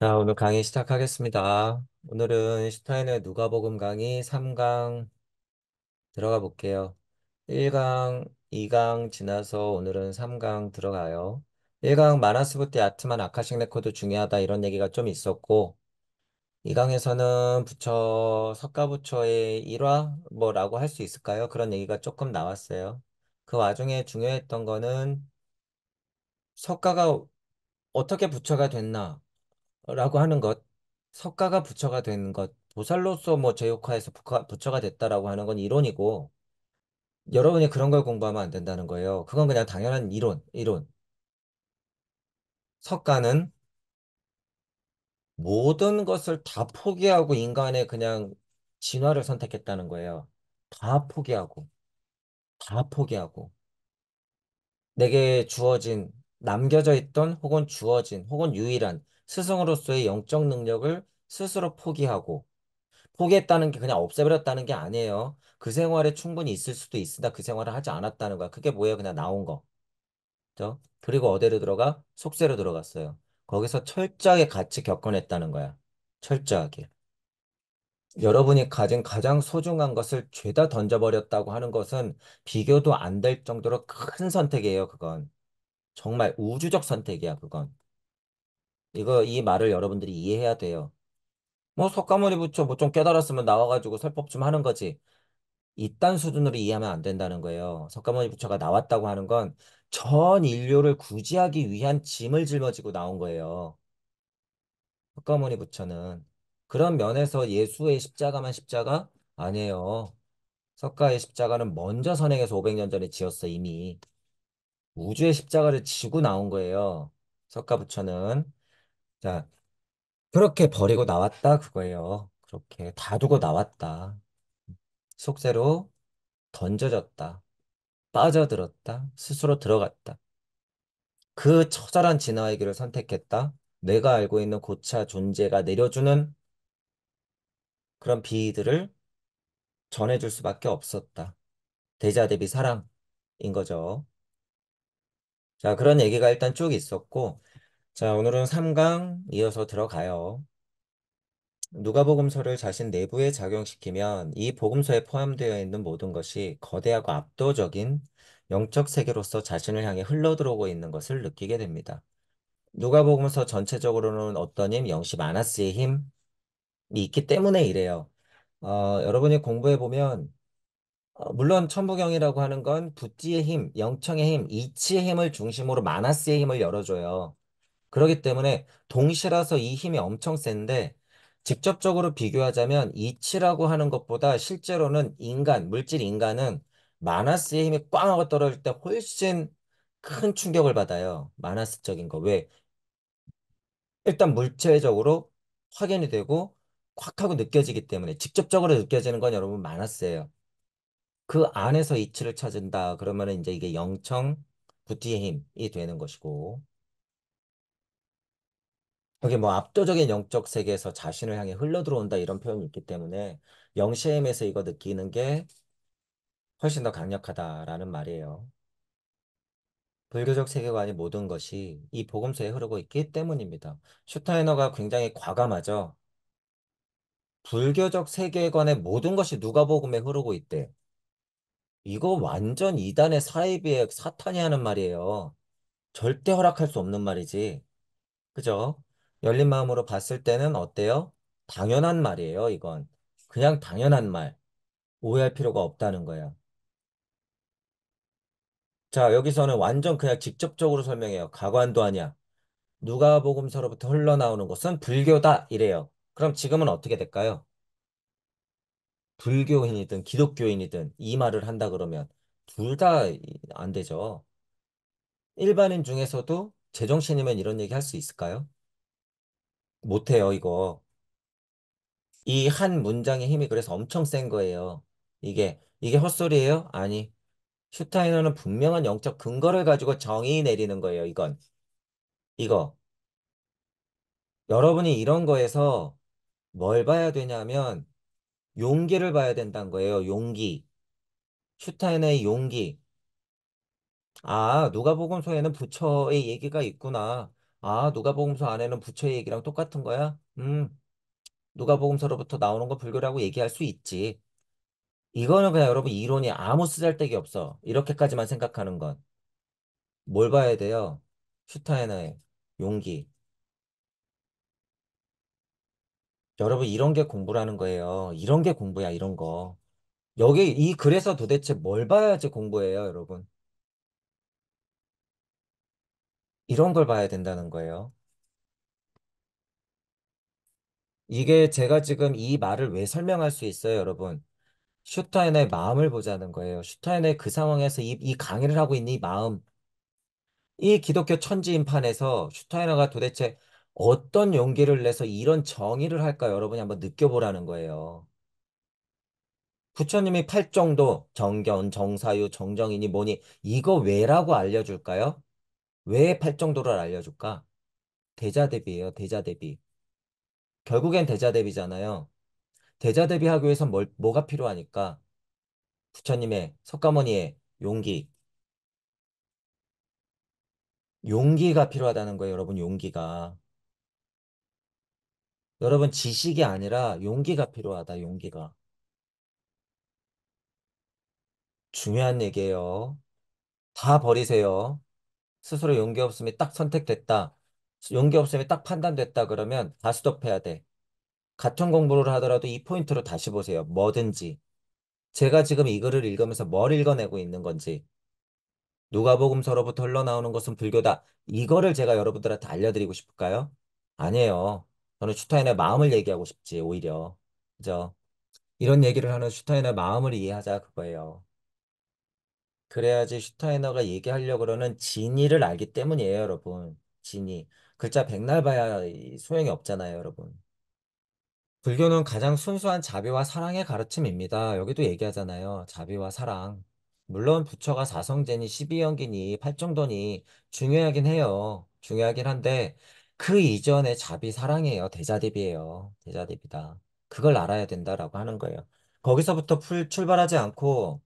자, 오늘 강의 시작하겠습니다. 오늘은 슈타인의 누가복음 강의 3강 들어가 볼게요. 1강, 2강 지나서 오늘은 3강 들어가요. 1강 마나스부터 야트만 아카식 레코드 중요하다 이런 얘기가 좀 있었고 2강에서는 석가부처의 일화 뭐라고 할 수 있을까요? 그런 얘기가 조금 나왔어요. 그 와중에 중요했던 거는 석가가 어떻게 부처가 됐나? 라고 하는 것, 석가가 부처가 된 것, 보살로서 뭐 제욕화해서 부처가 됐다라고 하는 건 이론이고, 여러분이 그런 걸 공부하면 안 된다는 거예요. 그건 그냥 당연한 이론. 석가는 모든 것을 다 포기하고 인간의 그냥 진화를 선택했다는 거예요. 다 포기하고, 다 포기하고. 내게 주어진, 남겨져 있던 혹은 주어진 혹은 유일한 스승으로서의 영적 능력을 스스로 포기하고, 포기했다는 게 그냥 없애버렸다는 게 아니에요. 그 생활에 충분히 있을 수도 있으나 그 생활을 하지 않았다는 거야. 그게 뭐예요? 그냥 나온 거. 그죠? 그리고 어디로 들어가? 속세로 들어갔어요. 거기서 철저하게 같이 겪어냈다는 거야. 철저하게. 여러분이 가진 가장 소중한 것을 죄다 던져버렸다고 하는 것은 비교도 안 될 정도로 큰 선택이에요, 그건. 정말 우주적 선택이야, 그건. 이 말을 여러분들이 이해해야 돼요. 뭐, 석가모니 부처 뭐 좀 깨달았으면 나와가지고 설법 좀 하는 거지. 이딴 수준으로 이해하면 안 된다는 거예요. 석가모니 부처가 나왔다고 하는 건 전 인류를 구제하기 위한 짐을 짊어지고 나온 거예요. 석가모니 부처는. 그런 면에서 예수의 십자가만 십자가? 아니에요. 석가의 십자가는 먼저 선행해서 500년 전에 지었어, 이미. 우주의 십자가를 지고 나온 거예요. 석가 부처는. 자, 그렇게 버리고 나왔다, 그거예요. 그렇게 다 두고 나왔다. 속세로 던져졌다. 빠져들었다. 스스로 들어갔다. 그 처절한 진화의 길을 선택했다. 내가 알고 있는 고차 존재가 내려주는 그런 비들을 전해줄 수밖에 없었다. 대자 대비 사랑인 거죠. 자, 그런 얘기가 일단 쭉 있었고, 자, 오늘은 3강 이어서 들어가요. 누가복음서를 자신 내부에 작용시키면 이 복음서에 포함되어 있는 모든 것이 거대하고 압도적인 영적 세계로서 자신을 향해 흘러들어오고 있는 것을 느끼게 됩니다. 누가복음서 전체적으로는 어떤 힘? 영시 마나스의 힘이 있기 때문에 이래요. 여러분이 공부해보면, 물론 천부경이라고 하는 건 붓지의 힘, 영청의 힘, 이치의 힘을 중심으로 마나스의 힘을 열어줘요. 그렇기 때문에 동시라서 이 힘이 엄청 센데, 직접적으로 비교하자면 이치라고 하는 것보다 실제로는 물질 인간은 마나스의 힘이 꽝 하고 떨어질 때 훨씬 큰 충격을 받아요. 마나스적인 거. 왜? 일단 물체적으로 확인이 되고 콱 하고 느껴지기 때문에 직접적으로 느껴지는 건 여러분 많았어요. 그 안에서 이치를 찾은다. 그러면 이제 이게 영청 부티의 힘이 되는 것이고 여기 뭐 압도적인 영적 세계에서 자신을 향해 흘러들어온다 이런 표현이 있기 때문에 영시의 힘에서 이거 느끼는 게 훨씬 더 강력하다라는 말이에요. 불교적 세계관이 모든 것이 이 복음서에 흐르고 있기 때문입니다. 슈타이너가 굉장히 과감하죠. 불교적 세계관의 모든 것이 누가복음에 흐르고 있대. 이거 완전 이단의 사이비의 사탄이 하는 말이에요. 절대 허락할 수 없는 말이지. 그죠? 열린 마음으로 봤을 때는 어때요? 당연한 말이에요, 이건. 그냥 당연한 말. 오해할 필요가 없다는 거야. 자, 여기서는 완전 그냥 직접적으로 설명해요. 가관도 아니야. 누가복음서로부터 흘러나오는 것은 불교다. 이래요. 그럼 지금은 어떻게 될까요? 불교인이든 기독교인이든 이 말을 한다 그러면 둘 다 안 되죠. 일반인 중에서도 제정신이면 이런 얘기 할 수 있을까요? 못해요, 이거. 이 한 문장의 힘이 그래서 엄청 센 거예요. 이게 헛소리예요? 아니. 슈타이너는 분명한 영적 근거를 가지고 정의 내리는 거예요, 이건. 이거. 여러분이 이런 거에서 뭘 봐야 되냐면 용기를 봐야 된다는 거예요, 용기. 슈타이너의 용기. 아, 누가복음서에는 부처의 얘기가 있구나. 아, 누가복음서 안에는 부처의 얘기랑 똑같은 거야? 누가복음서로부터 나오는 거 불교라고 얘기할 수 있지. 이거는 그냥 여러분 이론이 아무 쓰잘데기 없어. 이렇게까지만 생각하는 건. 뭘 봐야 돼요? 슈타이너의 용기. 여러분 이런 게 공부라는 거예요. 이런 게 공부야, 이런 거. 여기 이 글에서 도대체 뭘 봐야지 공부예요, 여러분? 이런 걸 봐야 된다는 거예요. 이게 제가 지금 이 말을 왜 설명할 수 있어요, 여러분? 슈타인의 마음을 보자는 거예요. 슈타인의 그 상황에서 이 강의를 하고 있는 이 마음, 이 기독교 천지인판에서 슈타이너가 도대체 어떤 용기를 내서 이런 정의를 할까 여러분이 한번 느껴보라는 거예요. 부처님이 팔정도, 정견, 정사유, 정정이니 뭐니 이거 왜라고 알려줄까요? 왜 팔정도를 알려줄까? 대자대비예요, 대자대비. 결국엔 대자대비잖아요. 대자대비 하기 위해서 뭐가 필요하니까? 부처님의, 석가모니의 용기. 용기가 필요하다는 거예요, 여러분, 용기가. 여러분, 지식이 아니라 용기가 필요하다, 용기가. 중요한 얘기예요. 다 버리세요. 스스로 용기 없음이 딱 선택됐다. 용기 없음이 딱 판단됐다 그러면 다 스톱해야 돼. 같은 공부를 하더라도 이 포인트로 다시 보세요. 뭐든지. 제가 지금 이 글을 읽으면서 뭘 읽어내고 있는 건지. 누가복음서로부터 흘러나오는 것은 불교다. 이거를 제가 여러분들한테 알려드리고 싶을까요? 아니에요. 저는 슈타인의 마음을 얘기하고 싶지, 오히려. 그죠? 이런 얘기를 하는 슈타인의 마음을 이해하자, 그거예요. 그래야지 슈타이너가 얘기하려고 그러는 진의를 알기 때문이에요, 여러분. 진의. 글자 백날 봐야 소용이 없잖아요, 여러분. 불교는 가장 순수한 자비와 사랑의 가르침입니다. 여기도 얘기하잖아요. 자비와 사랑. 물론 부처가 사성제니 십이연기니 팔정도니 중요하긴 해요. 중요하긴 한데 그 이전에 자비 사랑이에요. 대자대비예요. 대자대비다. 그걸 알아야 된다라고 하는 거예요. 거기서부터 출발하지 않고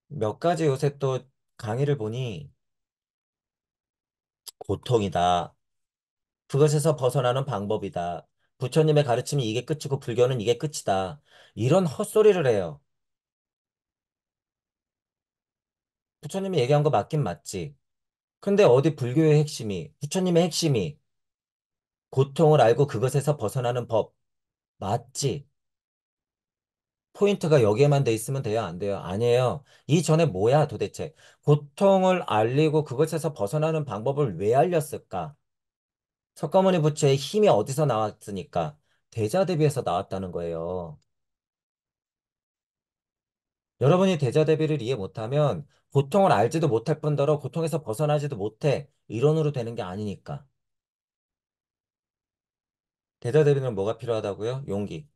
몇 가지 요새 또 강의를 보니 고통이다. 그것에서 벗어나는 방법이다. 부처님의 가르침이 이게 끝이고 불교는 이게 끝이다. 이런 헛소리를 해요. 부처님이 얘기한 거 맞긴 맞지. 근데 어디 불교의 핵심이, 부처님의 핵심이 고통을 알고 그것에서 벗어나는 법 맞지? 포인트가 여기에만 돼 있으면 돼요? 안 돼요? 아니에요. 이전에 뭐야 도대체? 고통을 알리고 그것에서 벗어나는 방법을 왜 알렸을까? 석가모니 부처의 힘이 어디서 나왔으니까? 대자대비에서 나왔다는 거예요. 여러분이 대자대비를 이해 못하면 고통을 알지도 못할 뿐더러 고통에서 벗어나지도 못해. 이론으로 되는 게 아니니까. 대자대비는 뭐가 필요하다고요? 용기.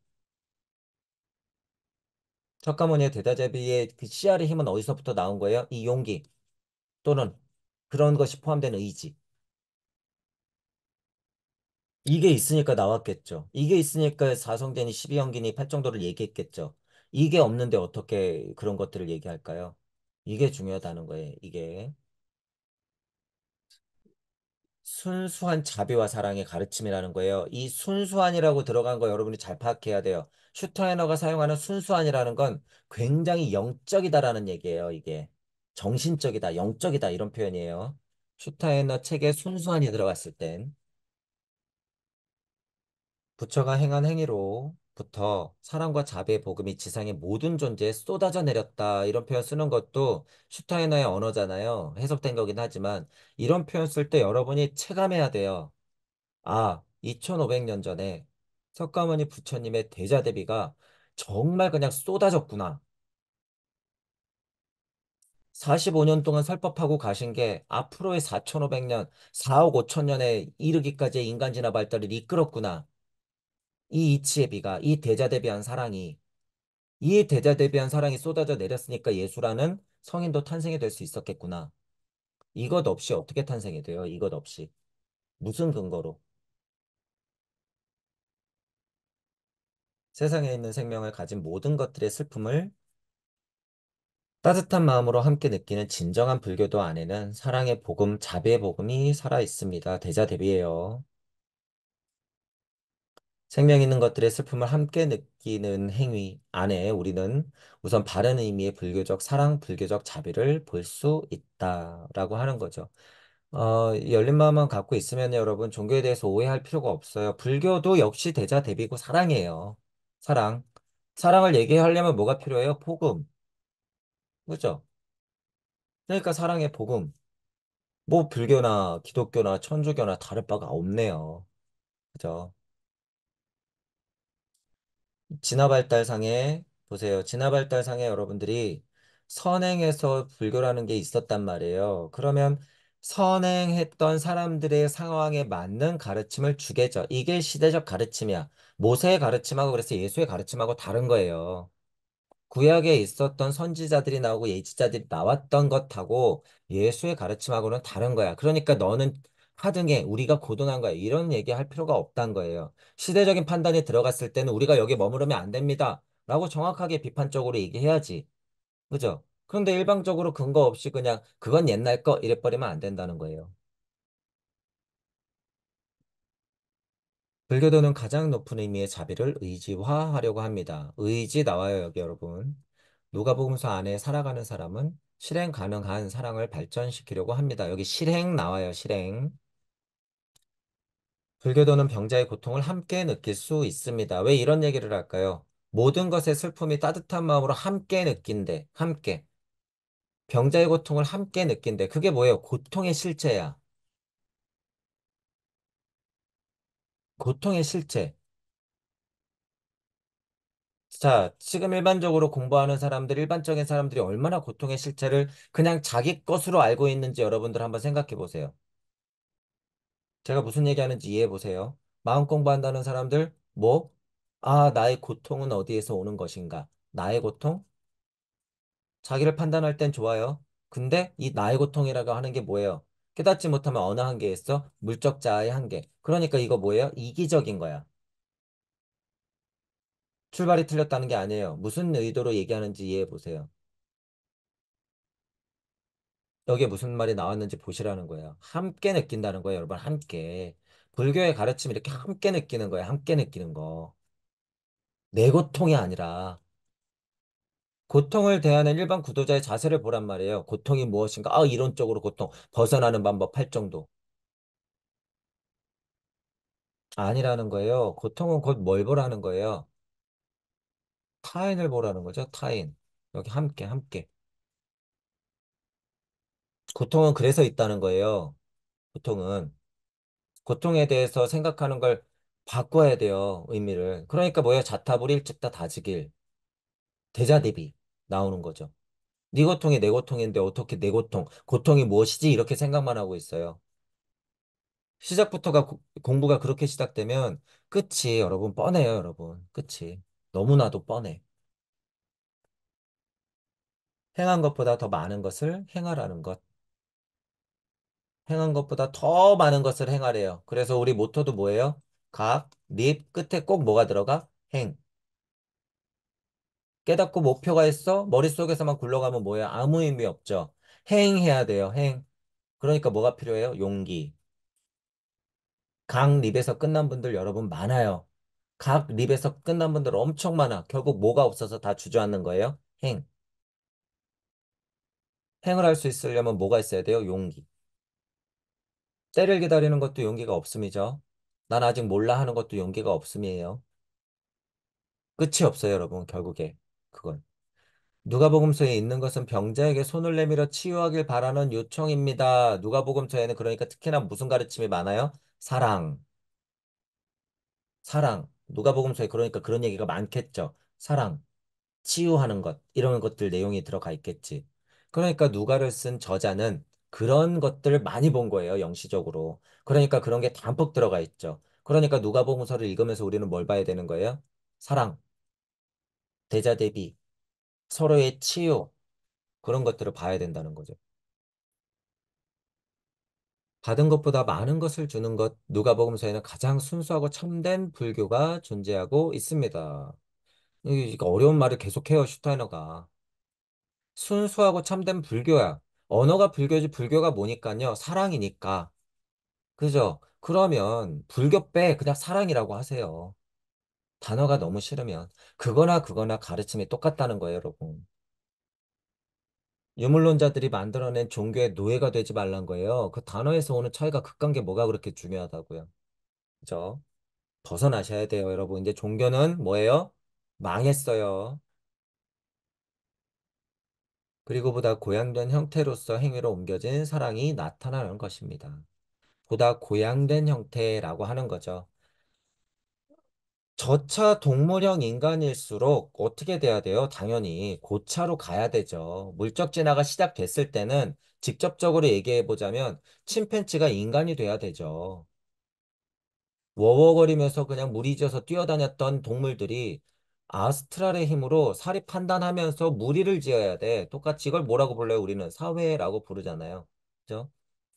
석가모니의 대자대비의 그 씨알의 힘은 어디서부터 나온 거예요? 이 용기 또는 그런 것이 포함된 의지. 이게 있으니까 나왔겠죠. 이게 있으니까 사성제니 십이연기니 팔정도를 얘기했겠죠. 이게 없는데 어떻게 그런 것들을 얘기할까요? 이게 중요하다는 거예요. 이게. 순수한 자비와 사랑의 가르침이라는 거예요. 이 순수한이라고 들어간 거 여러분이 잘 파악해야 돼요. 슈타이너가 사용하는 순수한이라는 건 굉장히 영적이다라는 얘기예요. 이게 정신적이다, 영적이다 이런 표현이에요. 슈타이너 책에 순수한이 들어갔을 땐 부처가 행한 행위로부터 사랑과 자비의 복음이 지상의 모든 존재에 쏟아져 내렸다. 이런 표현 쓰는 것도 슈타이너의 언어잖아요. 해석된 거긴 하지만 이런 표현 쓸 때 여러분이 체감해야 돼요. 아, 2500년 전에 석가모니 부처님의 대자대비가 정말 그냥 쏟아졌구나. 45년 동안 설법하고 가신 게 앞으로의 4500년, 4억 5천 년에 이르기까지의 인간 진화 발달을 이끌었구나. 이 이치의 비가, 이 대자대비한 사랑이, 이 대자대비한 사랑이 쏟아져 내렸으니까 예수라는 성인도 탄생이 될 수 있었겠구나. 이것 없이 어떻게 탄생이 돼요? 이것 없이. 무슨 근거로? 세상에 있는 생명을 가진 모든 것들의 슬픔을 따뜻한 마음으로 함께 느끼는 진정한 불교도 안에는 사랑의 복음, 자비의 복음이 살아 있습니다. 대자대비예요. 생명 있는 것들의 슬픔을 함께 느끼는 행위 안에 우리는 우선 바른 의미의 불교적 사랑, 불교적 자비를 볼 수 있다라고 하는 거죠. 이 열린 마음만 갖고 있으면 여러분 종교에 대해서 오해할 필요가 없어요. 불교도 역시 대자대비고 사랑이에요. 사랑. 사랑을 얘기하려면 뭐가 필요해요? 복음. 그죠? 그러니까 사랑의 복음. 뭐 불교나 기독교나 천주교나 다를 바가 없네요. 그죠? 진화발달상에 보세요. 진화발달상에 여러분들이 선행에서 불교라는 게 있었단 말이에요. 그러면 선행했던 사람들의 상황에 맞는 가르침을 주겠죠. 이게 시대적 가르침이야. 모세의 가르침하고 그래서 예수의 가르침하고 다른 거예요. 구약에 있었던 선지자들이 나오고 예지자들이 나왔던 것하고 예수의 가르침하고는 다른 거야. 그러니까 너는 하등해, 우리가 고등한 거야. 이런 얘기 할 필요가 없다는 거예요. 시대적인 판단이 들어갔을 때는 우리가 여기 머무르면 안 됩니다. 라고 정확하게 비판적으로 얘기해야지. 그죠? 그런데 일방적으로 근거 없이 그냥 그건 옛날 거 이래버리면 안 된다는 거예요. 불교도는 가장 높은 의미의 자비를 의지화하려고 합니다. 의지 나와요, 여기 여러분. 누가복음서 안에 살아가는 사람은 실행 가능한 사랑을 발전시키려고 합니다. 여기 실행 나와요, 실행. 불교도는 병자의 고통을 함께 느낄 수 있습니다. 왜 이런 얘기를 할까요? 모든 것의 슬픔이 따뜻한 마음으로 함께 느낀대, 함께. 병자의 고통을 함께 느낀대. 그게 뭐예요? 고통의 실체야. 고통의 실체. 자, 지금 일반적으로 공부하는 사람들, 일반적인 사람들이 얼마나 고통의 실체를 그냥 자기 것으로 알고 있는지 여러분들 한번 생각해 보세요. 제가 무슨 얘기하는지 이해해 보세요. 마음 공부한다는 사람들, 뭐? 아, 나의 고통은 어디에서 오는 것인가? 나의 고통? 자기를 판단할 땐 좋아요. 근데 이 나의 고통이라고 하는 게 뭐예요? 깨닫지 못하면 어느 한계에 있어? 물적 자아의 한계. 그러니까 이거 뭐예요? 이기적인 거야. 출발이 틀렸다는 게 아니에요. 무슨 의도로 얘기하는지 이해해 보세요. 여기에 무슨 말이 나왔는지 보시라는 거예요. 함께 느낀다는 거예요, 여러분. 함께. 불교의 가르침이 이렇게 함께 느끼는 거예요. 함께 느끼는 거. 내 고통이 아니라 고통을 대하는 일반 구도자의 자세를 보란 말이에요. 고통이 무엇인가? 아, 이론적으로 고통. 벗어나는 방법 8정도. 아니라는 거예요. 고통은 곧 뭘 보라는 거예요. 타인을 보라는 거죠. 타인. 여기 함께, 함께. 고통은 그래서 있다는 거예요. 고통은. 고통에 대해서 생각하는 걸 바꿔야 돼요. 의미를. 그러니까 뭐예요? 자타불일찍다 다지길. 대자대비 나오는 거죠. 네 고통이 내 고통인데 어떻게 내 고통, 고통이 무엇이지? 이렇게 생각만 하고 있어요. 시작부터가 공부가 그렇게 시작되면 끝이 여러분 뻔해요, 여러분. 끝이. 너무나도 뻔해. 행한 것보다 더 많은 것을 행하라는 것. 행한 것보다 더 많은 것을 행하래요. 그래서 우리 모토도 뭐예요? 각, 립, 끝에 꼭 뭐가 들어가? 행. 깨닫고 목표가 있어? 머릿속에서만 굴러가면 뭐예요? 아무 의미 없죠. 행해야 돼요, 행. 그러니까 뭐가 필요해요? 용기. 각 립에서 끝난 분들 여러분 많아요. 각 립에서 끝난 분들 엄청 많아. 결국 뭐가 없어서 다 주저앉는 거예요? 행. 행을 할 수 있으려면 뭐가 있어야 돼요? 용기. 때를 기다리는 것도 용기가 없음이죠. 난 아직 몰라 하는 것도 용기가 없음이에요. 끝이 없어요, 여러분, 결국에. 그건. 누가복음서에 있는 것은 병자에게 손을 내밀어 치유하길 바라는 요청입니다. 누가복음서에는 그러니까 특히나 무슨 가르침이 많아요? 사랑. 사랑. 누가복음서에 그러니까 그런 얘기가 많겠죠. 사랑. 치유하는 것, 이런 것들 내용이 들어가 있겠지. 그러니까 누가를 쓴 저자는 그런 것들을 많이 본 거예요, 영시적으로. 그러니까 그런 게 담뿍 들어가 있죠. 그러니까 누가복음서를 읽으면서 우리는 뭘 봐야 되는 거예요? 사랑, 대자대비, 서로의 치유, 그런 것들을 봐야 된다는 거죠. 받은 것보다 많은 것을 주는 것, 누가복음서에는 가장 순수하고 참된 불교가 존재하고 있습니다. 이거 어려운 말을 계속해요, 슈타이너가. 순수하고 참된 불교야. 언어가 불교지 불교가 뭐니까요? 사랑이니까. 그죠? 그러면 불교 빼 그냥 사랑이라고 하세요. 단어가 너무 싫으면. 그거나 그거나 가르침이 똑같다는 거예요, 여러분. 유물론자들이 만들어낸 종교의 노예가 되지 말란 거예요. 그 단어에서 오는 차이가 극한 게 뭐가 그렇게 중요하다고요. 그죠? 벗어나셔야 돼요, 여러분. 이제 종교는 뭐예요? 망했어요. 그리고 보다 고양된 형태로서 행위로 옮겨진 사랑이 나타나는 것입니다. 보다 고양된 형태라고 하는 거죠. 저차 동물형 인간일수록 어떻게 돼야 돼요? 당연히 고차로 가야 되죠. 물적 진화가 시작됐을 때는 직접적으로 얘기해 보자면 침팬지가 인간이 돼야 되죠. 워워거리면서 그냥 무리지어서 뛰어다녔던 동물들이 아스트랄의 힘으로 사리 판단하면서 무리를 지어야 돼. 똑같이 이걸 뭐라고 불러요? 우리는 사회라고 부르잖아요. 그죠?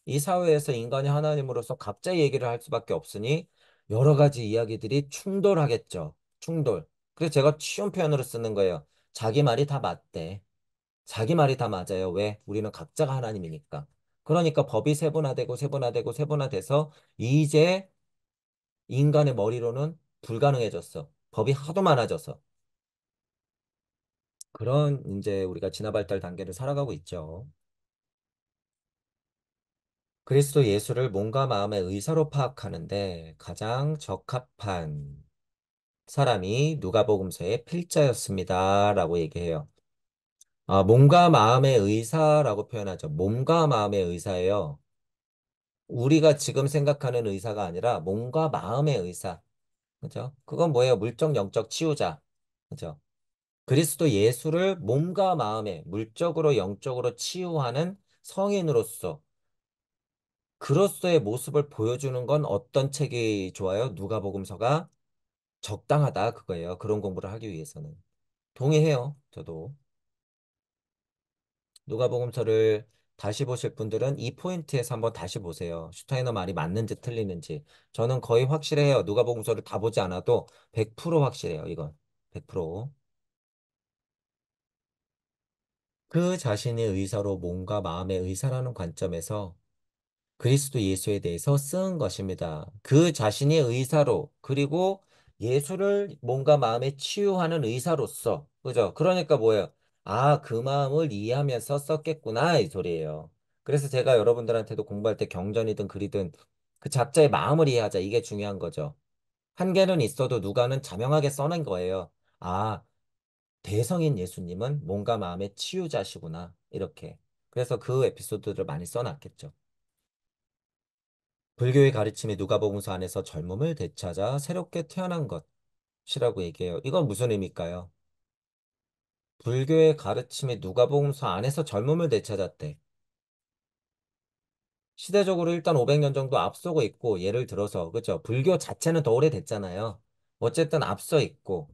이 사회에서 인간이 하나님으로서 각자 얘기를 할 수밖에 없으니 여러 가지 이야기들이 충돌하겠죠. 충돌. 그래서 제가 쉬운 표현으로 쓰는 거예요. 자기 말이 다 맞대. 자기 말이 다 맞아요. 왜? 우리는 각자가 하나님이니까. 그러니까 법이 세분화되고 세분화되고 세분화돼서 이제 인간의 머리로는 불가능해졌어. 법이 하도 많아져서. 그런 이제 우리가 진화 발달 단계를 살아가고 있죠. 그리스도 예수를 몸과 마음의 의사로 파악하는데 가장 적합한 사람이 누가복음서의 필자였습니다라고 얘기해요. 몸과 마음의 의사라고 표현하죠. 몸과 마음의 의사예요. 우리가 지금 생각하는 의사가 아니라 몸과 마음의 의사. 그죠? 그건 뭐예요? 물적, 영적 치유자. 그죠? 그리스도 예수를 몸과 마음에 물적으로 영적으로 치유하는 성인으로서 그로서의 모습을 보여주는 건 어떤 책이 좋아요? 누가복음서가 적당하다 그거예요. 그런 공부를 하기 위해서는. 동의해요. 저도. 누가복음서를 다시 보실 분들은 이 포인트에서 한번 다시 보세요. 슈타이너 말이 맞는지 틀리는지. 저는 거의 확실해요. 누가복음서를 다 보지 않아도 100% 확실해요. 이건. 100%. 그 자신의 의사로 몸과 마음의 의사라는 관점에서 그리스도 예수에 대해서 쓴 것입니다. 그 자신이 의사로, 그리고 예수를 몸과 마음에 치유하는 의사로서, 그죠? 그러니까 뭐예요? 아, 그 마음을 이해하면서 썼겠구나, 이 소리예요. 그래서 제가 여러분들한테도 공부할 때 경전이든 글이든 그 작자의 마음을 이해하자, 이게 중요한 거죠. 한계는 있어도 누가는 자명하게 써낸 거예요. 아, 대성인 예수님은 몸과 마음의 치유자시구나, 이렇게. 그래서 그 에피소드를 많이 써놨겠죠. 불교의 가르침이 누가복음서 안에서 젊음을 되찾아 새롭게 태어난 것이라고 얘기해요. 이건 무슨 의미일까요? 불교의 가르침이 누가복음서 안에서 젊음을 되찾았대. 시대적으로 일단 500년 정도 앞서고 있고 예를 들어서 그죠? 불교 자체는 더 오래됐잖아요. 어쨌든 앞서 있고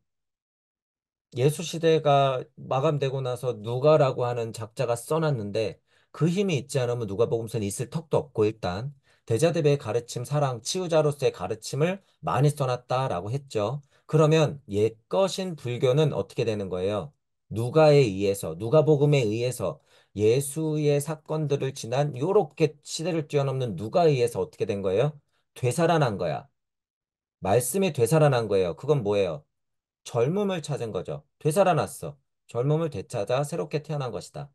예수 시대가 마감되고 나서 누가라고 하는 작자가 써놨는데 그 힘이 있지 않으면 누가복음서는 있을 턱도 없고 일단 대자대배의 가르침, 사랑, 치유자로서의 가르침을 많이 써놨다라고 했죠. 그러면 옛것인 불교는 어떻게 되는 거예요? 누가에 의해서, 누가복음에 의해서 예수의 사건들을 지난 요렇게 시대를 뛰어넘는 누가에 의해서 어떻게 된 거예요? 되살아난 거야. 말씀이 되살아난 거예요. 그건 뭐예요? 젊음을 찾은 거죠. 되살아났어. 젊음을 되찾아 새롭게 태어난 것이다.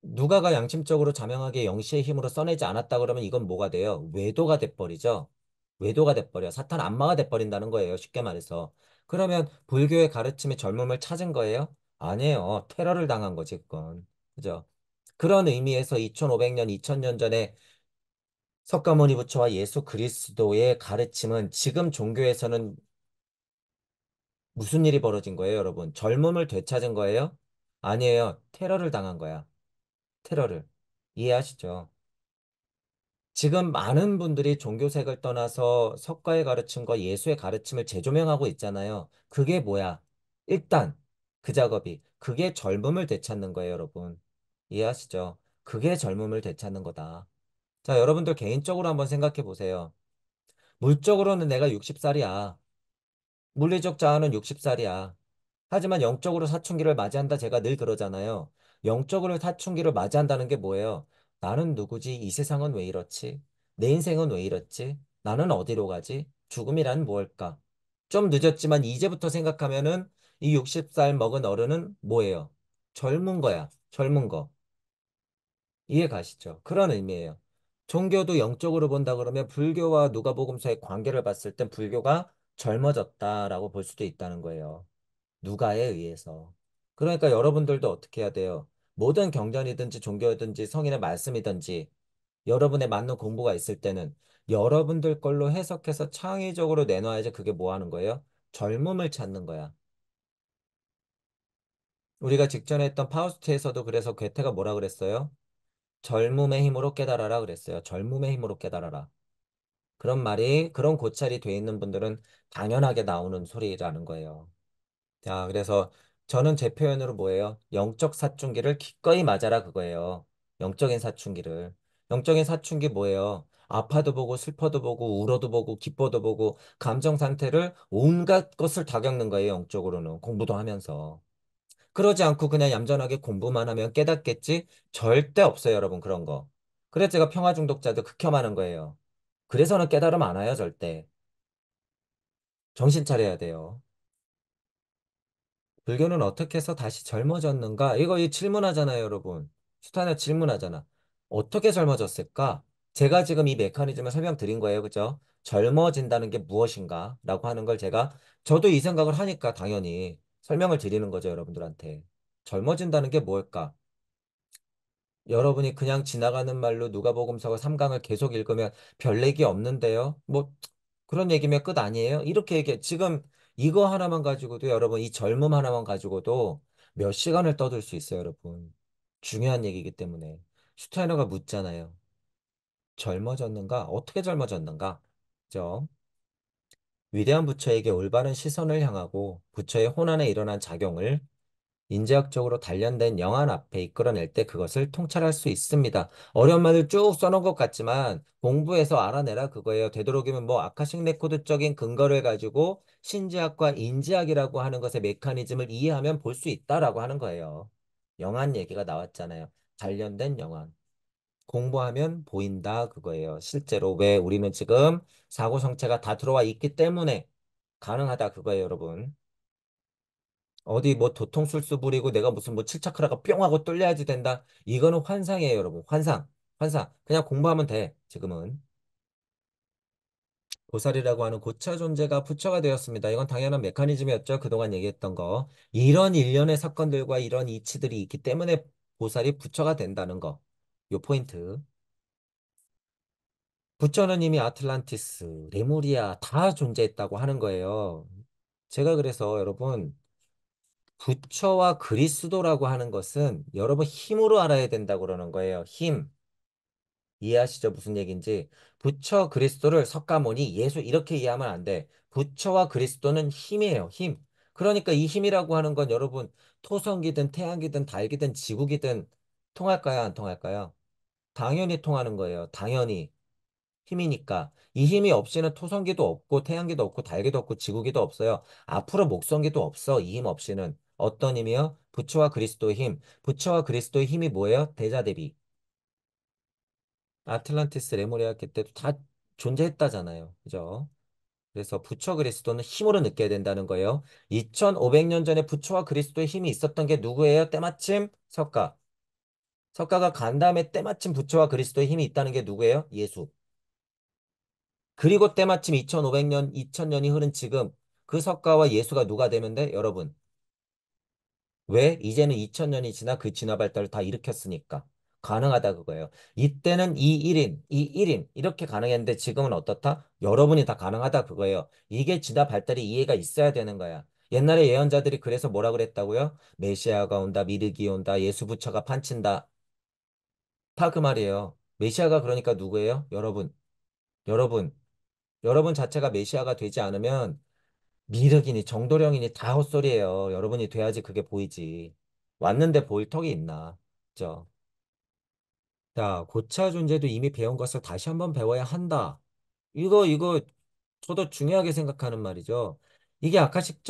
누가가 양심적으로 자명하게 영시의 힘으로 써내지 않았다 그러면 이건 뭐가 돼요? 외도가 돼버리죠. 외도가 돼버려. 사탄 안마가 돼버린다는 거예요. 쉽게 말해서. 그러면 불교의 가르침의 젊음을 찾은 거예요? 아니에요. 테러를 당한 거지, 그건. 그죠? 그런 의미에서 2500년, 2000년 전에 석가모니 부처와 예수 그리스도의 가르침은 지금 종교에서는 무슨 일이 벌어진 거예요, 여러분? 젊음을 되찾은 거예요? 아니에요. 테러를 당한 거야. 테러를. 이해하시죠? 지금 많은 분들이 종교색을 떠나서 석가의 가르침과 예수의 가르침을 재조명하고 있잖아요. 그게 뭐야? 일단 그 작업이 그게 젊음을 되찾는 거예요, 여러분. 이해하시죠? 그게 젊음을 되찾는 거다. 자, 여러분들 개인적으로 한번 생각해 보세요. 물적으로는 내가 60살이야. 물리적 자아는 60살이야. 하지만 영적으로 사춘기를 맞이한다 제가 늘 그러잖아요. 영적으로 사춘기를 맞이한다는 게 뭐예요? 나는 누구지? 이 세상은 왜 이렇지? 내 인생은 왜 이렇지? 나는 어디로 가지? 죽음이란 무엇일까? 좀 늦었지만 이제부터 생각하면은 이 60살 먹은 어른은 뭐예요? 젊은 거야. 젊은 거. 이해 가시죠? 그런 의미예요. 종교도 영적으로 본다 그러면 불교와 누가복음서의 관계를 봤을 땐 불교가 젊어졌다라고 볼 수도 있다는 거예요. 누가에 의해서. 그러니까 여러분들도 어떻게 해야 돼요? 모든 경전이든지 종교든지 성인의 말씀이든지 여러분의 맞는 공부가 있을 때는 여러분들 걸로 해석해서 창의적으로 내놔야지 그게 뭐 하는 거예요? 젊음을 찾는 거야. 우리가 직전에 했던 파우스트에서도 그래서 괴테가 뭐라 그랬어요? 젊음의 힘으로 깨달아라 그랬어요. 젊음의 힘으로 깨달아라. 그런 말이 그런 고찰이 돼 있는 분들은 당연하게 나오는 소리라는 거예요. 자, 그래서 저는 제 표현으로 뭐예요? 영적 사춘기를 기꺼이 맞아라 그거예요. 영적인 사춘기를. 영적인 사춘기 뭐예요? 아파도 보고 슬퍼도 보고 울어도 보고 기뻐도 보고 감정 상태를 온갖 것을 다 겪는 거예요. 영적으로는. 공부도 하면서. 그러지 않고 그냥 얌전하게 공부만 하면 깨닫겠지? 절대 없어요, 여러분. 그런 거. 그래서 제가 평화 중독자들 극혐하는 거예요. 그래서는 깨달음 안 와요, 절대. 정신 차려야 돼요. 불교는 어떻게 해서 다시 젊어졌는가? 이거 질문하잖아요, 여러분. 수탄에 질문하잖아. 어떻게 젊어졌을까? 제가 지금 이 메커니즘을 설명드린 거예요, 그죠? 젊어진다는 게 무엇인가? 라고 하는 걸 저도 이 생각을 하니까 당연히 설명을 드리는 거죠, 여러분들한테. 젊어진다는 게 뭘까? 여러분이 그냥 지나가는 말로 누가복음서 3강을 계속 읽으면 별 얘기 없는데요? 뭐 그런 얘기면 끝 아니에요? 이렇게 얘기해. 지금 이거 하나만 가지고도 여러분 이 젊음 하나만 가지고도 몇 시간을 떠들 수 있어요, 여러분. 중요한 얘기이기 때문에. 슈타이너가 묻잖아요. 젊어졌는가? 어떻게 젊어졌는가? 그죠? 위대한 부처에게 올바른 시선을 향하고 부처의 혼안에 일어난 작용을 인지학적으로 단련된 영안 앞에 이끌어낼 때 그것을 통찰할 수 있습니다. 어려운 말을 쭉 써놓은 것 같지만 공부해서 알아내라 그거예요. 되도록이면 뭐 아카식 레코드적인 근거를 가지고 신지학과 인지학이라고 하는 것의 메커니즘을 이해하면 볼 수 있다라고 하는 거예요. 영안 얘기가 나왔잖아요. 단련된 영안. 공부하면 보인다 그거예요. 실제로 왜 우리는 지금 사고 성체가 다 들어와 있기 때문에 가능하다 그거예요, 여러분. 어디 뭐 도통술수 부리고 내가 무슨 뭐 칠차크라가 뿅 하고 뚫려야지 된다. 이거는 환상이에요, 여러분. 환상. 환상. 그냥 공부하면 돼, 지금은. 보살이라고 하는 고차 존재가 부처가 되었습니다. 이건 당연한 메커니즘이었죠. 그동안 얘기했던 거. 이런 일련의 사건들과 이런 이치들이 있기 때문에 보살이 부처가 된다는 거. 요 포인트. 부처는 이미 아틀란티스, 레무리아 다 존재했다고 하는 거예요. 제가 그래서 여러분 부처와 그리스도라고 하는 것은 여러분 힘으로 알아야 된다고 그러는 거예요. 힘. 이해하시죠? 무슨 얘기인지. 부처 그리스도를 석가모니 예수 이렇게 이해하면 안 돼. 부처와 그리스도는 힘이에요. 힘. 그러니까 이 힘이라고 하는 건 여러분 토성이든 태양이든 달기든 지구기든 통할까요? 안 통할까요? 당연히 통하는 거예요. 당연히. 힘이니까. 이 힘이 없이는 토성기도 없고 태양기도 없고 달기도 없고 지구기도 없어요. 앞으로 목성기도 없어. 이 힘 없이는. 어떤 힘이요? 부처와 그리스도의 힘. 부처와 그리스도의 힘이 뭐예요? 대자대비. 아틀란티스 레무리아 때도 다 존재했다잖아요. 그죠? 그래서 부처 그리스도는 힘으로 느껴야 된다는 거예요. 2500년 전에 부처와 그리스도의 힘이 있었던 게 누구예요? 때마침 석가. 석가가 간 다음에 때마침 부처와 그리스도의 힘이 있다는 게 누구예요? 예수. 그리고 때마침 2500년, 2000년이 흐른 지금 그 석가와 예수가 누가 되면 돼? 여러분. 왜? 이제는 2000년이 지나 그 진화 발달을 다 일으켰으니까. 가능하다 그거예요. 이때는 이 1인, 이 1인 이렇게 가능했는데 지금은 어떻다? 여러분이 다 가능하다 그거예요. 이게 진화 발달이 이해가 있어야 되는 거야. 옛날에 예언자들이 그래서 뭐라 그랬다고요? 메시아가 온다, 미르기 온다, 예수 부처가 판친다. 다 그 말이에요. 메시아가 그러니까 누구예요? 여러분. 여러분. 여러분 자체가 메시아가 되지 않으면 미륵이니 정도령이니 다 헛소리예요. 여러분이 돼야지 그게 보이지. 왔는데 보일 턱이 있나. 그죠? 자, 고차 존재도 이미 배운 것을 다시 한번 배워야 한다. 이거 저도 중요하게 생각하는 말이죠. 이게 아카식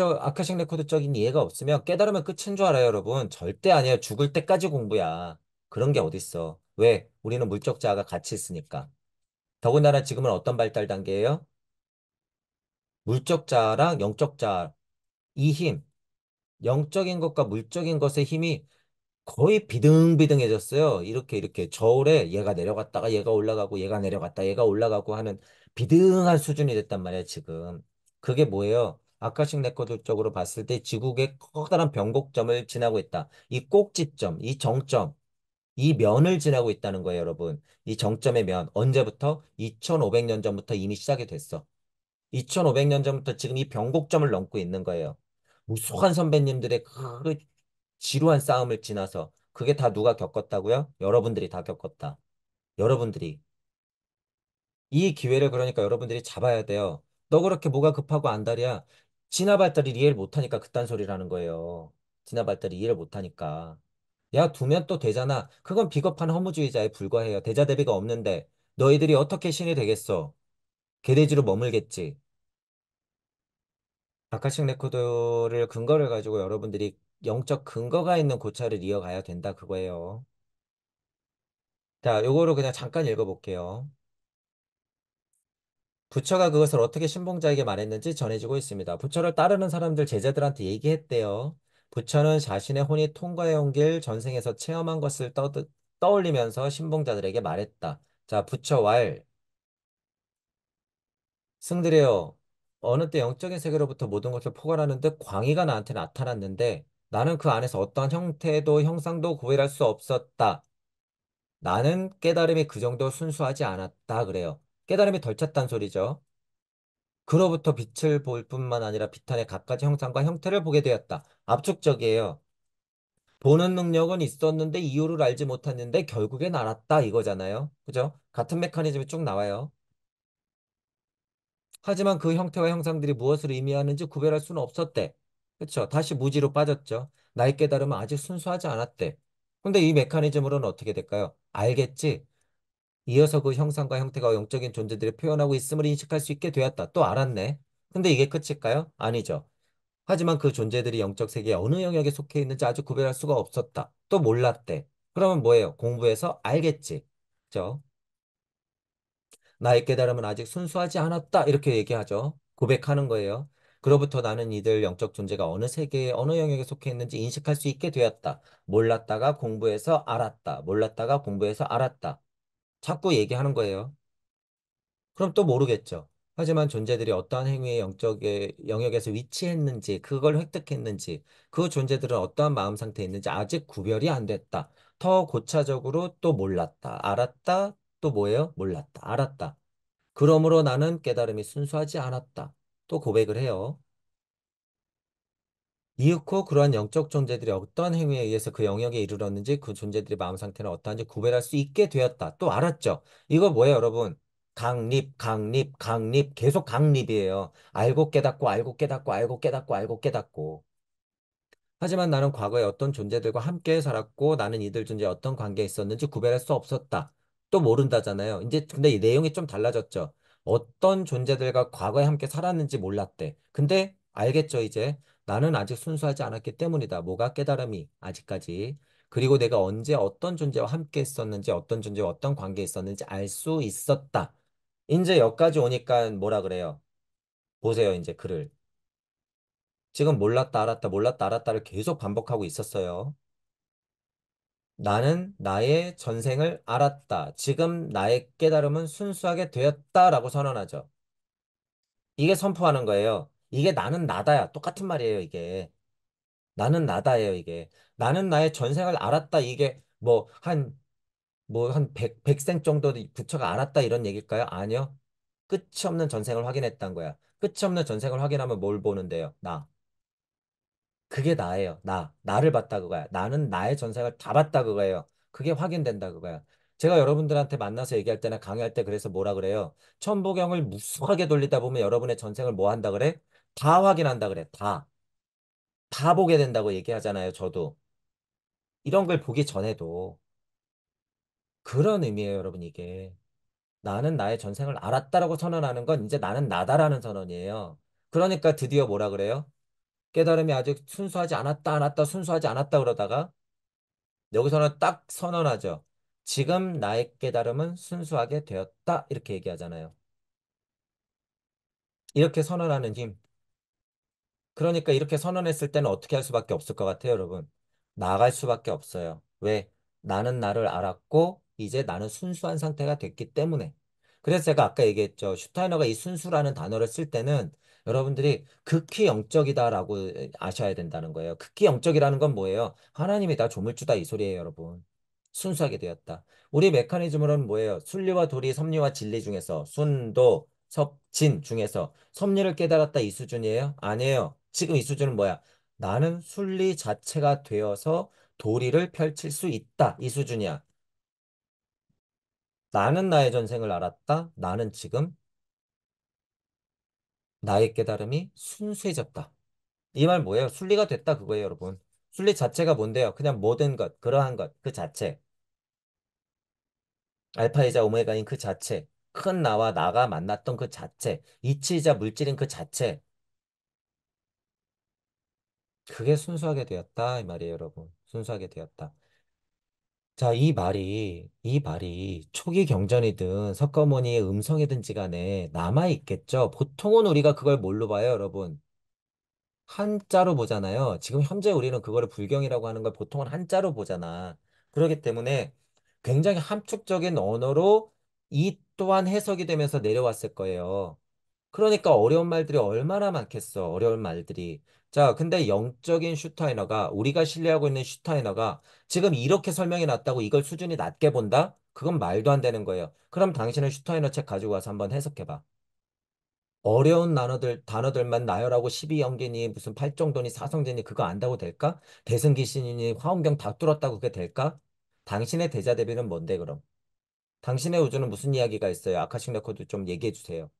레코드적인 이해가 없으면 깨달으면 끝인 줄 알아요, 여러분. 절대 아니에요. 죽을 때까지 공부야. 그런 게 어딨어. 왜? 우리는 물적 자아가 같이 있으니까. 더군다나 지금은 어떤 발달 단계예요? 물적 자아랑 영적 자아. 이 힘, 영적인 것과 물적인 것의 힘이 거의 비등비등해졌어요. 이렇게 저울에 얘가 내려갔다가 얘가 올라가고 얘가 내려갔다 얘가 올라가고 하는 비등한 수준이 됐단 말이에요, 지금. 그게 뭐예요? 아카식 레코드 쪽으로 봤을 때 지구의 커다란 변곡점을 지나고 있다. 이 꼭지점, 이 정점, 이 면을 지나고 있다는 거예요, 여러분. 이 정점의 면. 언제부터? 2500년 전부터 이미 시작이 됐어. 2500년 전부터 지금 이 변곡점을 넘고 있는 거예요. 무수한 선배님들의 그 지루한 싸움을 지나서 그게 다 누가 겪었다고요? 여러분들이 다 겪었다. 여러분들이. 이 기회를 그러니까 여러분들이 잡아야 돼요. 너 그렇게 뭐가 급하고 안달이야. 진화 발달이 이해를 못하니까 그딴 소리라는 거예요. 진화 발달이 이해를 못하니까. 야, 두면 또 되잖아. 그건 비겁한 허무주의자에 불과해요. 대자 대비가 없는데 너희들이 어떻게 신이 되겠어? 개돼지로 머물겠지. 아카식 레코드를 근거를 가지고 여러분들이 영적 근거가 있는 고찰을 이어가야 된다 그거예요. 자, 요거를 그냥 잠깐 읽어볼게요. 부처가 그것을 어떻게 신봉자에게 말했는지 전해지고 있습니다. 부처를 따르는 사람들 제자들한테 얘기했대요. 부처는 자신의 혼이 통과해온 길 전생에서 체험한 것을 떠올리면서 신봉자들에게 말했다. 자, 부처 왈. 승들이여, 어느 때 영적인 세계로부터 모든 것을 포괄하는 듯 광의가 나한테 나타났는데 나는 그 안에서 어떠한 형태도 형상도 구별할 수 없었다. 나는 깨달음이 그 정도 순수하지 않았다. 그래요. 깨달음이 덜 찼단 소리죠. 그로부터 빛을 볼 뿐만 아니라 빛 안에 갖가지 형상과 형태를 보게 되었다. 압축적이에요. 보는 능력은 있었는데 이유를 알지 못했는데 결국엔 알았다 이거잖아요. 그죠? 같은 메커니즘이 쭉 나와요. 하지만 그 형태와 형상들이 무엇을 의미하는지 구별할 수는 없었대. 그쵸? 다시 무지로 빠졌죠. 나의 깨달음은 아직 순수하지 않았대. 근데 이 메커니즘으로는 어떻게 될까요? 알겠지? 이어서 그 형상과 형태가 영적인 존재들이 표현하고 있음을 인식할 수 있게 되었다. 또 알았네. 근데 이게 끝일까요? 아니죠. 하지만 그 존재들이 영적 세계의 어느 영역에 속해 있는지 아직 구별할 수가 없었다. 또 몰랐대. 그러면 뭐예요? 공부해서 알겠지. 그죠? 나의 깨달음은 아직 순수하지 않았다. 이렇게 얘기하죠. 고백하는 거예요. 그로부터 나는 이들 영적 존재가 어느 세계에 어느 영역에 속해 있는지 인식할 수 있게 되었다. 몰랐다가 공부해서 알았다. 몰랐다가 공부해서 알았다. 자꾸 얘기하는 거예요. 그럼 또 모르겠죠. 하지만 존재들이 어떠한 행위의 영적의 영역에서 위치했는지, 그걸 획득했는지, 그 존재들은 어떠한 마음 상태에 있는지 아직 구별이 안 됐다. 더 고차적으로 또 몰랐다. 알았다. 또 뭐예요? 몰랐다. 알았다. 그러므로 나는 깨달음이 순수하지 않았다. 또 고백을 해요. 이윽고 그러한 영적 존재들이 어떠한 행위에 의해서 그 영역에 이르렀는지 그 존재들의 마음 상태는 어떠한지 구별할 수 있게 되었다. 또 알았죠. 이거 뭐예요, 여러분? 강립, 강립, 강립, 계속 강립이에요. 알고 깨닫고, 알고 깨닫고, 알고 깨닫고, 알고 깨닫고. 하지만 나는 과거에 어떤 존재들과 함께 살았고 나는 이들 존재에 어떤 관계에 있었는지 구별할 수 없었다. 또 모른다잖아요. 이제 근데 이 내용이 좀 달라졌죠. 어떤 존재들과 과거에 함께 살았는지 몰랐대. 근데 알겠죠, 이제. 나는 아직 순수하지 않았기 때문이다. 뭐가 깨달음이 아직까지. 그리고 내가 언제 어떤 존재와 함께 있었는지 어떤 존재와 어떤 관계에 있었는지 알 수 있었다. 이제 여기까지 오니까 뭐라 그래요? 보세요, 이제 글을. 지금 몰랐다, 알았다, 몰랐다, 알았다를 계속 반복하고 있었어요. 나는 나의 전생을 알았다. 지금 나의 깨달음은 순수하게 되었다라고 선언하죠. 이게 선포하는 거예요. 이게 나는 나다야. 똑같은 말이에요, 이게. 나는 나다예요, 이게. 나는 나의 전생을 알았다. 이게 한 100생 정도 부처가 알았다 이런 얘기일까요? 아니요. 끝이 없는 전생을 확인했단 거야. 끝이 없는 전생을 확인하면 뭘 보는데요? 나. 그게 나예요. 나. 나를 봤다 그거야. 나는 나의 전생을 다 봤다 그거예요. 그게 확인된다 그거야. 제가 여러분들한테 만나서 얘기할 때나 강의할 때 그래서 뭐라 그래요? 천부경을 무수하게 돌리다 보면 여러분의 전생을 뭐 한다 그래? 다 확인한다 그래. 다. 다 보게 된다고 얘기하잖아요. 저도. 이런 걸 보기 전에도. 그런 의미예요, 여러분, 이게. 나는 나의 전생을 알았다라고 선언하는 건 이제 나는 나다라는 선언이에요. 그러니까 드디어 뭐라 그래요? 깨달음이 아직 순수하지 않았다, 않았다, 순수하지 않았다 그러다가 여기서는 딱 선언하죠. 지금 나의 깨달음은 순수하게 되었다. 이렇게 얘기하잖아요. 이렇게 선언하는 힘. 그러니까 이렇게 선언했을 때는 어떻게 할 수밖에 없을 것 같아요, 여러분. 나아갈 수밖에 없어요. 왜? 나는 나를 알았고, 이제 나는 순수한 상태가 됐기 때문에. 그래서 제가 아까 얘기했죠. 슈타이너가 이 순수라는 단어를 쓸 때는 여러분들이 극히 영적이다라고 아셔야 된다는 거예요. 극히 영적이라는 건 뭐예요? 하나님이 다 조물주다 이 소리예요, 여러분. 순수하게 되었다. 우리 메커니즘으로는 뭐예요? 순리와 도리, 섭리와 진리 중에서 순도, 섭진 중에서 섭리를 깨달았다 이 수준이에요? 아니에요. 지금 이 수준은 뭐야? 나는 순리 자체가 되어서 도리를 펼칠 수 있다. 이 수준이야. 나는 나의 전생을 알았다. 나는 지금 나의 깨달음이 순수해졌다. 이 말 뭐예요? 순리가 됐다 그거예요, 여러분. 순리 자체가 뭔데요? 그냥 모든 것, 그러한 것, 그 자체. 알파이자 오메가인 그 자체. 큰 나와 나가 만났던 그 자체. 이치이자 물질인 그 자체. 그게 순수하게 되었다. 이 말이에요, 여러분. 순수하게 되었다. 자, 이 말이 초기 경전이든 석가모니의 음성이든지 간에 남아있겠죠. 보통은 우리가 그걸 뭘로 봐요, 여러분? 한자로 보잖아요. 지금 현재 우리는 그거를 불경이라고 하는 걸 보통은 한자로 보잖아. 그렇기 때문에 굉장히 함축적인 언어로 이 또한 해석이 되면서 내려왔을 거예요. 그러니까 어려운 말들이 얼마나 많겠어. 어려운 말들이. 자, 근데 영적인 슈타이너가 우리가 신뢰하고 있는 슈타이너가 지금 이렇게 설명이 났다고 이걸 수준이 낮게 본다? 그건 말도 안 되는 거예요. 그럼 당신은 슈타이너 책 가지고 와서 한번 해석해봐. 어려운 단어들만 나열하고 12영계니 무슨 팔정도니 사성제니 그거 안다고 될까? 대승기신이니 화엄경 다 뚫었다고 그게 될까? 당신의 대자 대비는 뭔데 그럼? 당신의 우주는 무슨 이야기가 있어요? 아카식 레코드 좀 얘기해 주세요.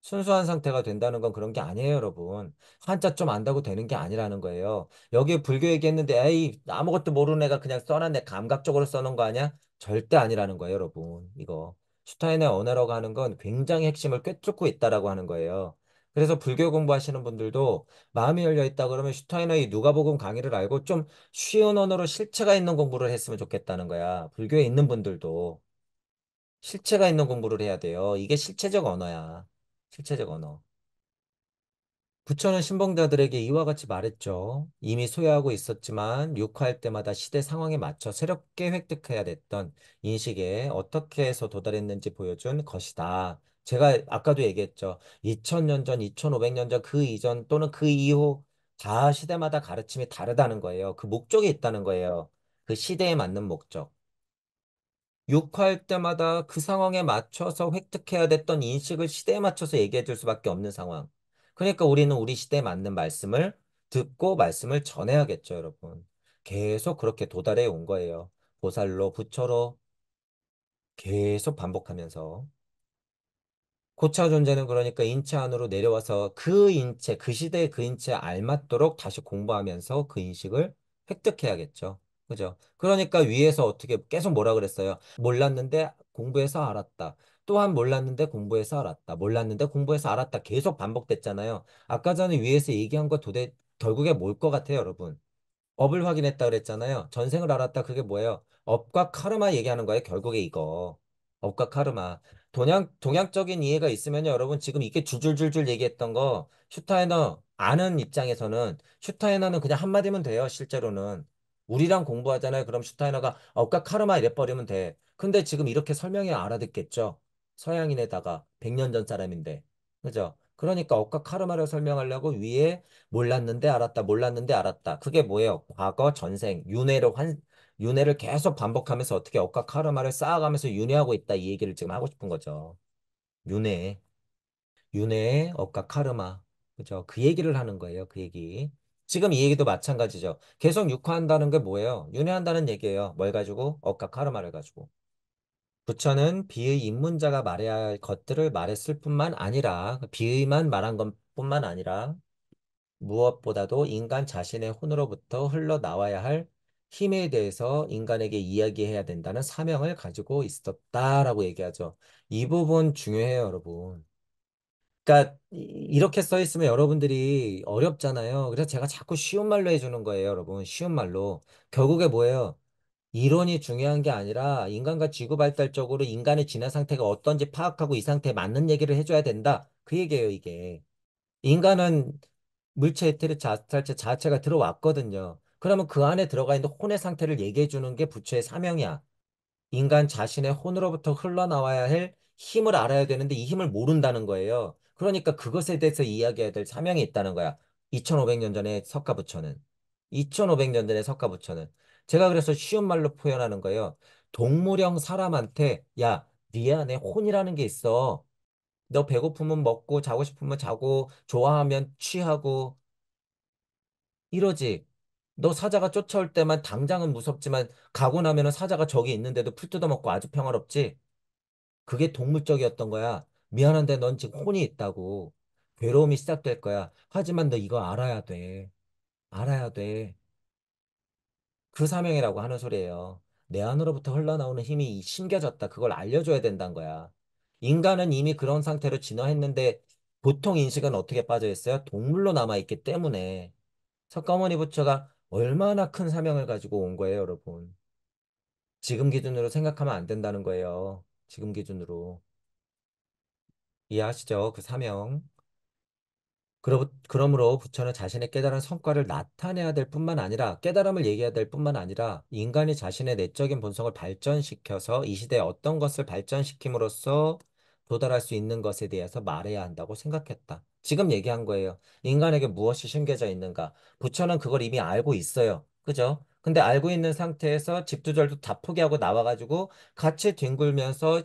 순수한 상태가 된다는 건 그런 게 아니에요, 여러분. 한자 좀 안다고 되는 게 아니라는 거예요. 여기 불교 얘기했는데, 에이, 아무것도 모르는 애가 그냥 써놨네. 감각적으로 써놓은 거 아니야? 절대 아니라는 거예요, 여러분. 이거. 슈타인의 언어라고 하는 건 굉장히 핵심을 꿰뚫고 있다라고 하는 거예요. 그래서 불교 공부하시는 분들도 마음이 열려 있다 그러면 슈타이너의 누가복음 강의를 알고 좀 쉬운 언어로 실체가 있는 공부를 했으면 좋겠다는 거야. 불교에 있는 분들도. 실체가 있는 공부를 해야 돼요. 이게 실체적 언어야. 실체적 언어. 부처는 신봉자들에게 이와 같이 말했죠. 이미 소유하고 있었지만 육화할 때마다 시대 상황에 맞춰 새롭게 획득해야 됐던 인식에 어떻게 해서 도달했는지 보여준 것이다. 제가 아까도 얘기했죠. 2000년 전, 2500년 전, 그 이전 또는 그 이후 다 시대마다 가르침이 다르다는 거예요. 그 목적이 있다는 거예요. 그 시대에 맞는 목적. 욕할 때마다 그 상황에 맞춰서 획득해야 됐던 인식을 시대에 맞춰서 얘기해 줄 수밖에 없는 상황. 그러니까 우리는 우리 시대에 맞는 말씀을 듣고 말씀을 전해야겠죠, 여러분. 계속 그렇게 도달해 온 거예요. 보살로, 부처로 계속 반복하면서. 고차 존재는 그러니까 인체 안으로 내려와서 그 인체, 그 시대의 그 인체에 알맞도록 다시 공부하면서 그 인식을 획득해야겠죠. 그죠? 그러니까 위에서 어떻게 계속 뭐라 그랬어요? 몰랐는데 공부해서 알았다. 또한 몰랐는데 공부해서 알았다. 몰랐는데 공부해서 알았다. 계속 반복됐잖아요. 아까 전에 위에서 얘기한 거 결국에 뭘 것 같아요, 여러분? 업을 확인했다 그랬잖아요. 전생을 알았다. 그게 뭐예요? 업과 카르마 얘기하는 거예요. 결국에 이거. 업과 카르마. 동양적인 이해가 있으면요. 여러분 지금 이게 줄줄줄줄 얘기했던 거 슈타이너 아는 입장에서는 슈타이너는 그냥 한마디면 돼요. 실제로는. 우리랑 공부하잖아요. 그럼 슈타이너가 업과 카르마 이래버리면 돼. 근데 지금 이렇게 설명해 알아듣겠죠. 서양인에다가 100년 전 사람인데. 그죠? 그러니까 업과 카르마를 설명하려고 위에 몰랐는데 알았다, 몰랐는데 알았다. 그게 뭐예요? 과거, 전생, 윤회를 계속 반복하면서 어떻게 억과 카르마를 쌓아가면서 윤회하고 있다. 이 얘기를 지금 하고 싶은 거죠. 윤회, 윤회의 억과 카르마. 그죠? 그 얘기를 하는 거예요. 그 얘기. 지금 이 얘기도 마찬가지죠. 계속 육화한다는 게 뭐예요? 윤회한다는 얘기예요. 뭘 가지고? 억과 카르마를 가지고. 부처는 비의 입문자가 말해야 할 것들을 말했을 뿐만 아니라, 비의만 말한 것뿐만 아니라, 무엇보다도 인간 자신의 혼으로부터 흘러나와야 할 힘에 대해서 인간에게 이야기해야 된다는 사명을 가지고 있었다라고 얘기하죠. 이 부분 중요해요, 여러분. 그러니까 이렇게 써 있으면 여러분들이 어렵잖아요. 그래서 제가 자꾸 쉬운 말로 해주는 거예요, 여러분. 쉬운 말로. 결국에 뭐예요? 이론이 중요한 게 아니라 인간과 지구 발달적으로 인간의 진화 상태가 어떤지 파악하고 이 상태에 맞는 얘기를 해줘야 된다. 그 얘기예요, 이게. 인간은 물체 에테르 자체 자체가 들어왔거든요. 그러면 그 안에 들어가 있는 혼의 상태를 얘기해 주는 게 부처의 사명이야. 인간 자신의 혼으로부터 흘러나와야 할 힘을 알아야 되는데 이 힘을 모른다는 거예요. 그러니까 그것에 대해서 이야기해야 될 사명이 있다는 거야. 2500년 전에 석가부처는. 2500년 전에 석가부처는. 제가 그래서 쉬운 말로 표현하는 거예요. 동물형 사람한테 야, 네 안에 혼이라는 게 있어. 너 배고프면 먹고 자고 싶으면 자고 좋아하면 취하고 이러지. 너 사자가 쫓아올 때만 당장은 무섭지만 가고 나면은 사자가 저기 있는데도 풀 뜯어먹고 아주 평화롭지. 그게 동물적이었던 거야. 미안한데 넌 지금 혼이 있다고. 괴로움이 시작될 거야. 하지만 너 이거 알아야 돼. 알아야 돼. 그 사명이라고 하는 소리예요. 내 안으로부터 흘러나오는 힘이 심겨졌다. 그걸 알려줘야 된다는 거야. 인간은 이미 그런 상태로 진화했는데 보통 인식은 어떻게 빠져 있어요? 동물로 남아있기 때문에. 석가모니 부처가 얼마나 큰 사명을 가지고 온 거예요, 여러분. 지금 기준으로 생각하면 안 된다는 거예요. 지금 기준으로. 이해하시죠? 그 사명. 그러므로 부처는 자신의 깨달은 성과를 나타내야 될 뿐만 아니라 깨달음을 얘기해야 될 뿐만 아니라 인간이 자신의 내적인 본성을 발전시켜서 이 시대에 어떤 것을 발전시킴으로써 도달할 수 있는 것에 대해서 말해야 한다고 생각했다. 지금 얘기한 거예요. 인간에게 무엇이 심겨져 있는가? 부처는 그걸 이미 알고 있어요. 그죠? 근데 알고 있는 상태에서 집두절도 다 포기하고 나와가지고 같이 뒹굴면서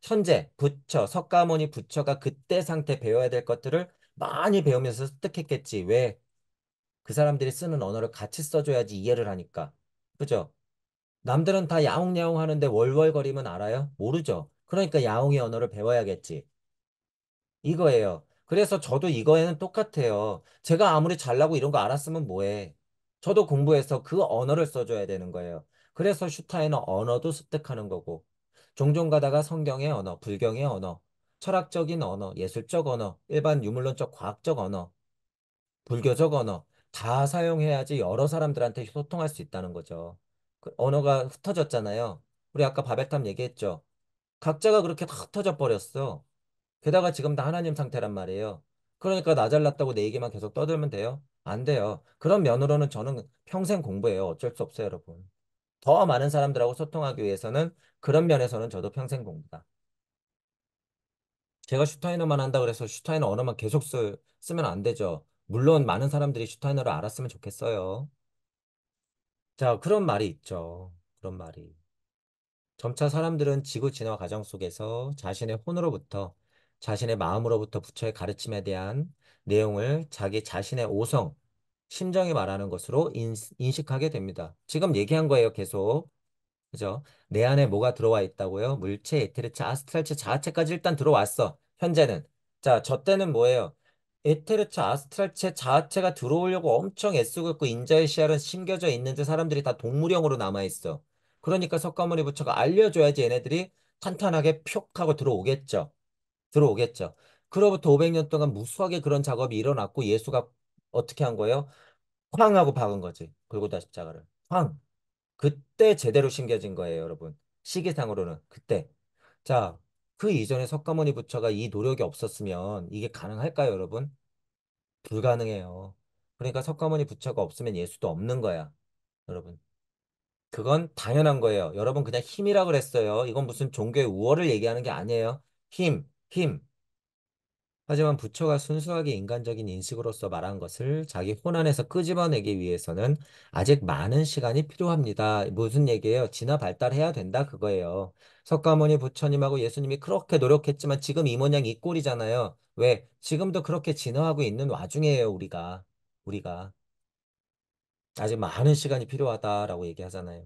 현재 부처, 석가모니 부처가 그때 상태 배워야 될 것들을 많이 배우면서 습득했겠지. 왜? 그 사람들이 쓰는 언어를 같이 써줘야지 이해를 하니까. 그죠? 남들은 다 야옹야옹 하는데 월월거리면 알아요? 모르죠. 그러니까 야옹의 언어를 배워야겠지. 이거예요. 그래서 저도 이거에는 똑같아요. 제가 아무리 잘나고 이런 거 알았으면 뭐해. 저도 공부해서 그 언어를 써줘야 되는 거예요. 그래서 슈타인은 언어도 습득하는 거고. 종종 가다가 성경의 언어, 불경의 언어, 철학적인 언어, 예술적 언어, 일반 유물론적 과학적 언어, 불교적 언어 다 사용해야지 여러 사람들한테 소통할 수 있다는 거죠. 그 언어가 흩어졌잖아요. 우리 아까 바벨탑 얘기했죠. 각자가 그렇게 다 흩어져 버렸어. 게다가 지금 다 하나님 상태란 말이에요. 그러니까 나 잘났다고 내 얘기만 계속 떠들면 돼요? 안 돼요. 그런 면으로는 저는 평생 공부해요. 어쩔 수 없어요, 여러분. 더 많은 사람들하고 소통하기 위해서는 그런 면에서는 저도 평생 공부다. 제가 슈타이너만 한다 그래서 슈타이너 언어만 계속 쓰면 안 되죠. 물론 많은 사람들이 슈타이너를 알았으면 좋겠어요. 자, 그런 말이 있죠. 그런 말이. 점차 사람들은 지구 진화 과정 속에서 자신의 혼으로부터, 자신의 마음으로부터 부처의 가르침에 대한 내용을 자기 자신의 오성, 심정이 말하는 것으로 인식하게 됩니다. 지금 얘기한 거예요, 계속. 그죠? 내 안에 뭐가 들어와 있다고요? 물체, 에테르체, 아스트랄체, 자아체까지 일단 들어왔어. 현재는. 자, 저 때는 뭐예요? 에테르체, 아스트랄체, 자아체가 들어오려고 엄청 애쓰고 있고 인자의 씨알은 심겨져 있는데 사람들이 다 동물형으로 남아있어. 그러니까 석가모니 부처가 알려줘야지 얘네들이 탄탄하게 표 하고 들어오겠죠. 들어오겠죠. 그로부터 500년 동안 무수하게 그런 작업이 일어났고 예수가 어떻게 한 거예요? 쾅 하고 박은 거지. 골고다 십자가를. 쾅. 그때 제대로 심겨진 거예요, 여러분. 시기상으로는 그때. 자, 그 이전에 석가모니 부처가 이 노력이 없었으면 이게 가능할까요, 여러분? 불가능해요. 그러니까 석가모니 부처가 없으면 예수도 없는 거야, 여러분. 그건 당연한 거예요. 여러분 그냥 힘이라 그랬어요. 이건 무슨 종교의 우월을 얘기하는 게 아니에요. 힘, 힘. 하지만 부처가 순수하게 인간적인 인식으로서 말한 것을 자기 혼안에서 끄집어내기 위해서는 아직 많은 시간이 필요합니다. 무슨 얘기예요? 진화 발달해야 된다 그거예요. 석가모니 부처님하고 예수님이 그렇게 노력했지만 지금 이 모양 이 꼴이잖아요. 왜? 지금도 그렇게 진화하고 있는 와중이에요, 우리가. 우리가. 아직 많은 시간이 필요하다라고 얘기하잖아요.